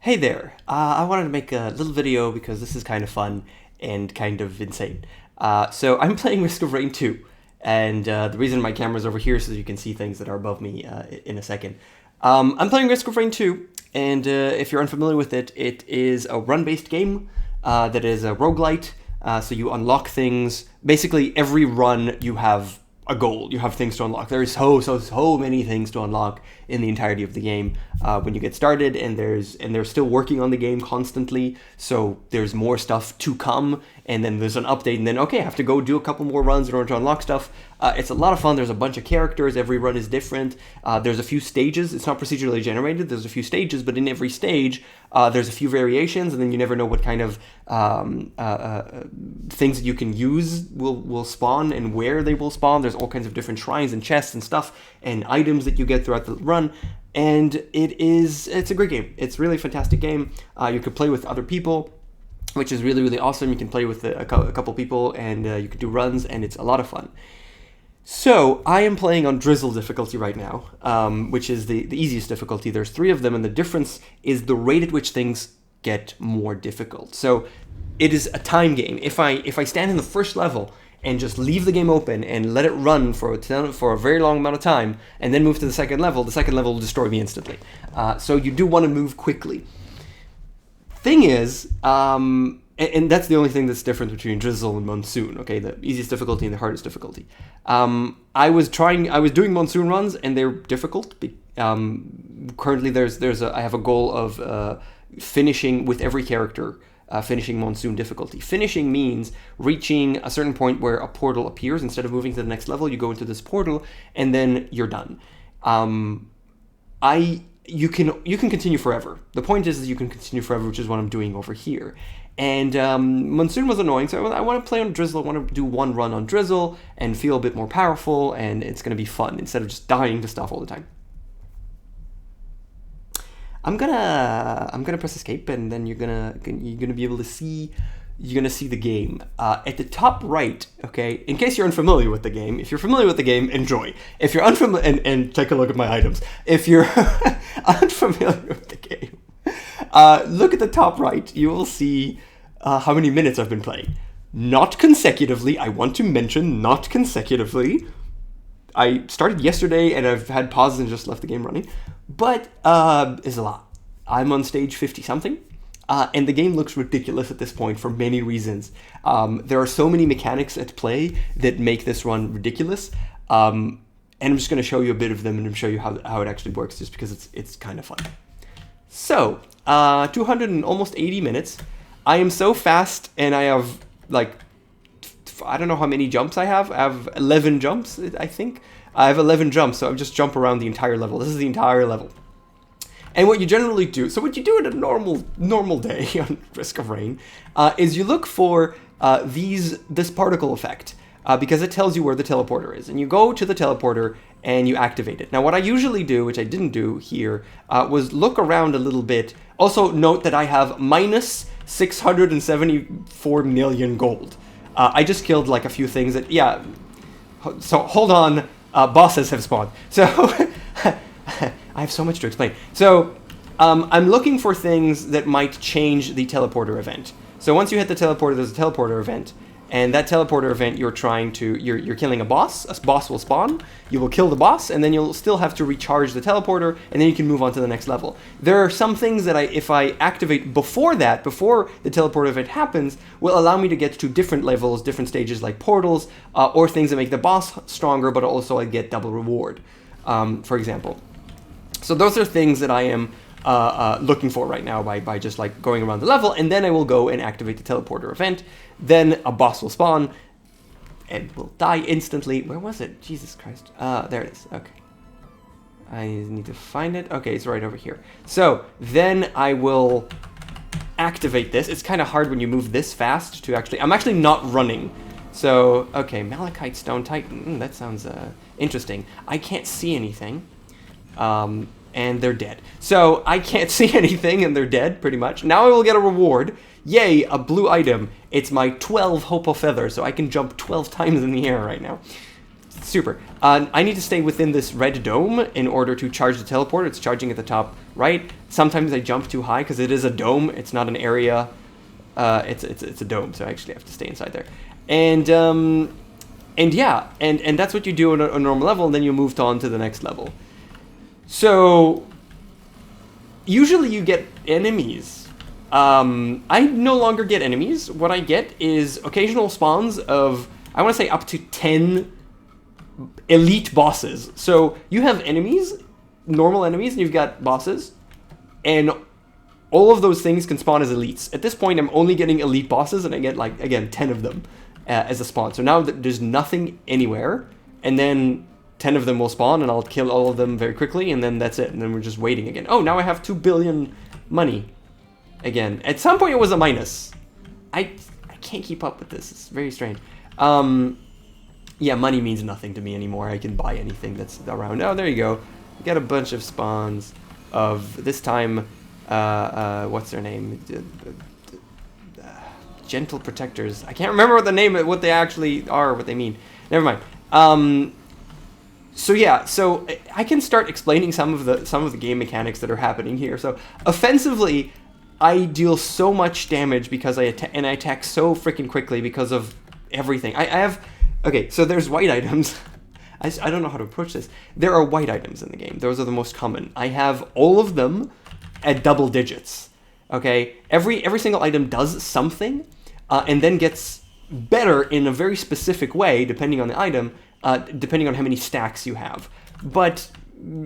Hey there, I wanted to make a little video because this is kind of fun and kind of insane. So I'm playing Risk of Rain 2, and the reason my camera's over here is so you can see things that are above me in a second. I'm playing Risk of Rain 2, and if you're unfamiliar with it, it is a run-based game that is a roguelite, so you unlock things. Basically, every run you have a goal. You have things to unlock. There's so many things to unlock in the entirety of the game when you get started, and they're still working on the game constantly. So there's more stuff to come, and then there's an update, and then okay, I have to go do a couple more runs in order to unlock stuff. It's a lot of fun. There's a bunch of characters. Every run is different. There's a few stages. It's not procedurally generated. There's a few stages, but in every stage, there's a few variations, and then you never know what kind of things that you can use will spawn and where they will spawn. There's all kinds of different shrines and chests and stuff and items that you get throughout the run, and it's a great game. It's a really fantastic game. You could play with other people, which is really awesome. You can play with a couple people, and you can do runs, and it's a lot of fun. So I am playing on Drizzle difficulty right now, which is the easiest difficulty. There's 3 of them, and the difference is the rate at which things get more difficult. So it is a time game. If I stand in the first level and just leave the game open and let it run for a very long amount of time, and then move to the second level will destroy me instantly. So you do want to move quickly. Thing is, and that's the only thing that's different between Drizzle and Monsoon, okay? The easiest difficulty and the hardest difficulty. I was doing Monsoon runs, and they're difficult. Currently, I have a goal of finishing with every character, finishing Monsoon difficulty. Finishing means reaching a certain point where a portal appears. Instead of moving to the next level, you go into this portal, and then you're done. You can continue forever. The point is you can continue forever, which is what I'm doing over here. And Monsoon was annoying, so I want to play on Drizzle. I want to do one run on Drizzle and feel a bit more powerful, and it's going to be fun instead of just dying to stuff all the time. I'm gonna press escape, and then you're gonna be able to see. You're gonna see the game at the top right. Okay, in case you're unfamiliar with the game. If you're familiar with the game, enjoy. If you're unfamiliar, and take a look at my items. If you're unfamiliar with the game, look at the top right. You will see how many minutes I've been playing. Not consecutively. I want to mention not consecutively. I started yesterday, and I've had pauses and just left the game running. But it's a lot. I'm on stage 50-something. And the game looks ridiculous at this point for many reasons. There are so many mechanics at play that make this run ridiculous. And I'm just going to show you a bit of them and show you how it actually works, just because it's kind of fun. So, 200 and almost 80 minutes. I am so fast, and I have, like, I don't know how many jumps I have. I have 11 jumps, I think. I have 11 jumps, so I just jump around the entire level. This is the entire level. And what you generally do, so what you do in a normal day on Risk of Rain, is you look for this particle effect, because it tells you where the teleporter is. And you go to the teleporter and you activate it. Now, what I usually do, which I didn't do here, was look around a little bit. Also, note that I have minus 674 million gold. I just killed like a few things that, yeah. So hold on, bosses have spawned. So I have so much to explain. So I'm looking for things that might change the teleporter event. So once you hit the teleporter, there's a teleporter event. And that teleporter event, you're killing a boss. A boss will spawn. You will kill the boss, and then you'll still have to recharge the teleporter, and then you can move on to the next level. There are some things that if I activate before the teleporter event happens, will allow me to get to different levels, different stages like portals, or things that make the boss stronger, but also I get double reward, for example. So those are things that I am looking for right now by just like going around the level, and then I will go and activate the teleporter event. Then a boss will spawn and will die instantly. Where was it? Jesus Christ. There it is. Okay. I need to find it. Okay, it's right over here. So then I will activate this. It's kind of hard when you move this fast to actually... I'm actually not running. So, okay, Malachite Stone Titan. That sounds interesting. I can't see anything. And they're dead. So I can't see anything, and they're dead, pretty much. Now I will get a reward. Yay, a blue item. It's my 12 Hope of Feather, so I can jump 12 times in the air right now. Super. I need to stay within this red dome in order to charge the teleporter. It's charging at the top right. Sometimes I jump too high because it is a dome. It's not an area. It's a dome, so I actually have to stay inside there. And yeah, and that's what you do on a normal level, and then you move on to the next level. So usually you get enemies. I no longer get enemies. What I get is occasional spawns of, I want to say, up to 10 elite bosses. So you have enemies, normal enemies, and you've got bosses, and all of those things can spawn as elites. At this point, I'm only getting elite bosses, and I get, like, again, 10 of them as a spawn. So now there's nothing anywhere, and then 10 of them will spawn, and I'll kill all of them very quickly, and then that's it. And then we're just waiting again. Oh, now I have 2 billion money again. At some point, it was a minus. I can't keep up with this. It's very strange. Yeah, money means nothing to me anymore. I can buy anything that's around. Oh, there you go. We got a bunch of spawns of, this time, what's their name? Gentle protectors. I can't remember what the name, what they actually are, what they mean. Never mind. So yeah, so I can start explaining some of the game mechanics that are happening here. So offensively, I deal so much damage because I attack so freaking quickly because of everything. I have, okay, so there's white items. I don't know how to approach this. There are white items in the game. Those are the most common. I have all of them at double digits. Okay, every single item does something, and then gets better in a very specific way depending on the item, depending on how many stacks you have. But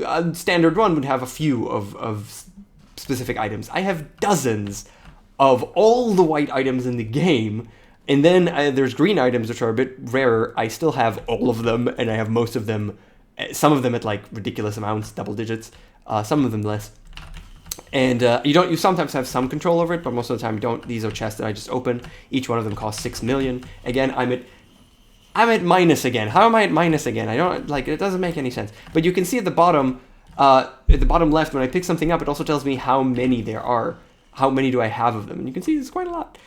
a standard run would have a few of specific items. I have dozens of all the white items in the game, and then there's green items, which are a bit rarer. I still have all of them, and I have most of them, some of them at like ridiculous amounts, double digits, some of them less. And you sometimes have some control over it, but most of the time you don't. These are chests that I just opened. Each one of them costs 6 million. Again, I'm at minus again. How am I at minus again? I don't, like, it doesn't make any sense. But you can see at the bottom left, when I pick something up, it also tells me how many there are. How many do I have of them? And you can see there's quite a lot.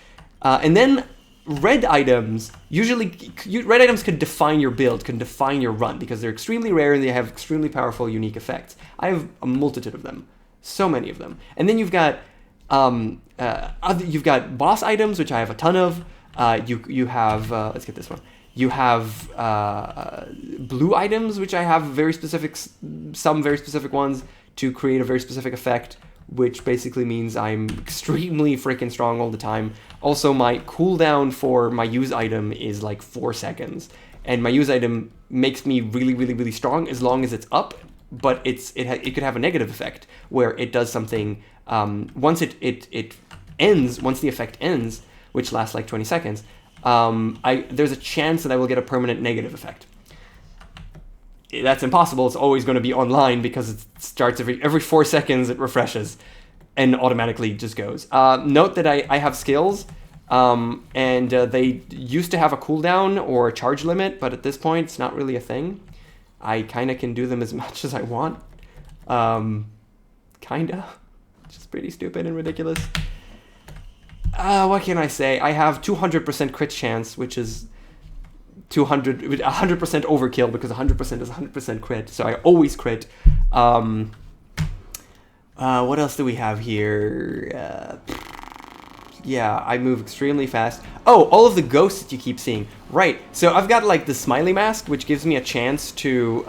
And then red items, red items can define your build, can define your run, because they're extremely rare and they have extremely powerful, unique effects. I have a multitude of them. So many of them. And then you've got boss items, which I have a ton of. You have let's get this one. You have blue items, which I have some very specific ones to create a very specific effect, which basically means I'm extremely freaking strong all the time. Also, my cooldown for my use item is like 4 seconds, and my use item makes me really, really, really strong as long as it's up. But it could have a negative effect where it does something once it ends. Once the effect ends, which lasts like 20 seconds, there's a chance that I will get a permanent negative effect. That's impossible. It's always going to be online because it starts every 4 seconds. It refreshes and automatically just goes. Note that I have skills, and they used to have a cooldown or a charge limit, but at this point it's not really a thing. I kind of can do them as much as I want. Kinda. Which is pretty stupid and ridiculous. What can I say? I have 200% crit chance, which is 100% overkill, because 100% is 100% crit. So I always crit. What else do we have here? Yeah, I move extremely fast. Oh, all of the ghosts that you keep seeing. Right, so I've got like the smiley mask, which gives me a chance to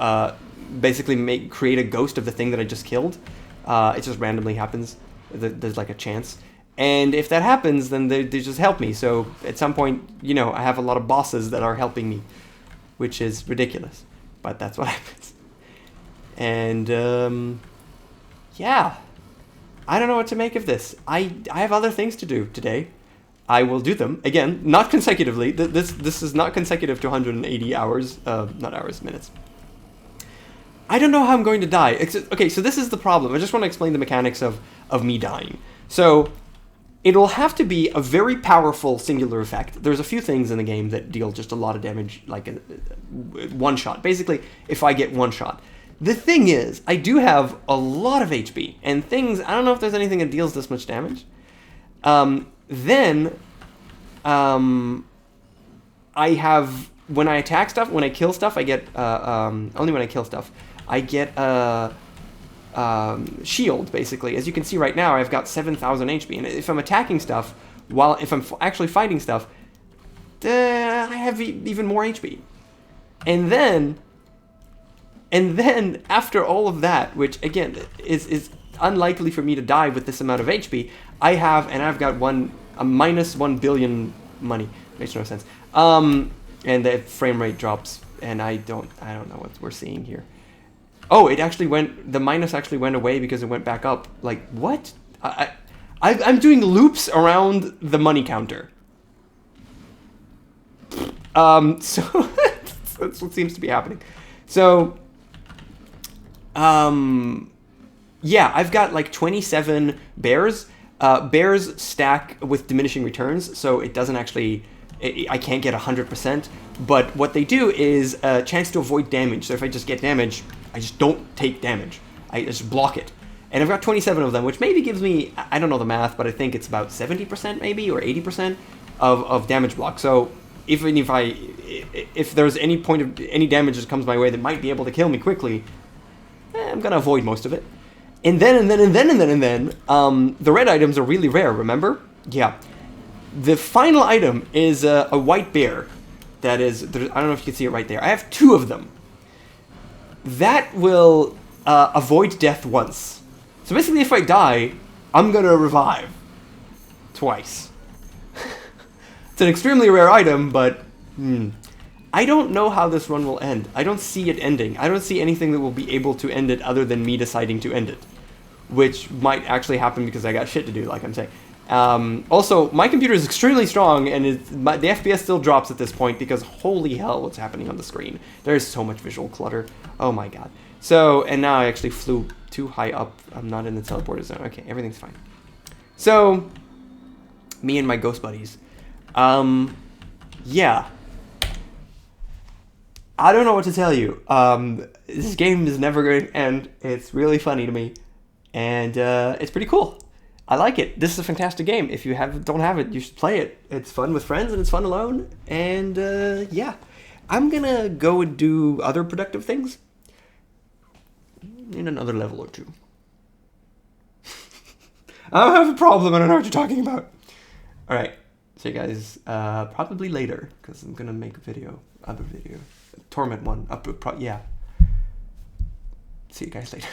basically create a ghost of the thing that I just killed. It just randomly happens. There's like a chance. And if that happens, then they just help me. So at some point, I have a lot of bosses that are helping me, which is ridiculous. But that's what happens. And yeah. I don't know what to make of this. I have other things to do today. I will do them. Again, not consecutively. This is not consecutive to 180 hours. Not hours, minutes. I don't know how I'm going to die. Okay, so this is the problem. I just want to explain the mechanics of me dying. So it'll have to be a very powerful singular effect. There's a few things in the game that deal just a lot of damage, like one shot. Basically, if I get one shot. The thing is, I do have a lot of HP, and I don't know if there's anything that deals this much damage. Then, I have, when I attack stuff, when I kill stuff, I get, only when I kill stuff, I get, shield, basically. As you can see right now, I've got 7,000 HP. And if I'm attacking stuff, if I'm actually fighting stuff, I have even more HP. And then after all of that, which again is unlikely for me to die with this amount of HP, I've got a minus 1 billion money. Makes no sense. And the frame rate drops, and I don't know what we're seeing here. Oh, the minus actually went away because it went back up. Like, what? I'm doing loops around the money counter. So that's what seems to be happening. So, yeah, I've got like 27 bears. Bears stack with diminishing returns, so it doesn't actually... I can't get 100%, but what they do is a chance to avoid damage. So if I just get damage, I just don't take damage. I just block it. And I've got 27 of them, which maybe gives me, I don't know the math, but I think it's about 70% maybe, or 80% of damage block. So even if there's any point of any damage that comes my way that might be able to kill me quickly, I'm gonna avoid most of it. And then, the red items are really rare, remember? Yeah. The final item is a white bear. That is, I don't know if you can see it right there. I have 2 of them. That will avoid death once. So basically, if I die, I'm gonna revive twice. It's an extremely rare item, but I don't know how this run will end. I don't see it ending. I don't see anything that will be able to end it other than me deciding to end it, which might actually happen because I got shit to do, like I'm saying. Also, my computer is extremely strong, and the FPS still drops at this point because holy hell, what's happening on the screen? There's so much visual clutter. Oh my god. So, and now I actually flew too high up. I'm not in the teleporter zone. Okay, everything's fine. So, me and my ghost buddies. Yeah. I don't know what to tell you. This game is never going to end. It's really funny to me. And it's pretty cool. I like it. This is a fantastic game. If you don't have it, you should play it. It's fun with friends and it's fun alone. And yeah, I'm gonna go and do other productive things in another level or 2. I don't have a problem. I don't know what you're talking about. All right. See you guys probably later because I'm gonna make a other video, Torment one. Yeah. See you guys later.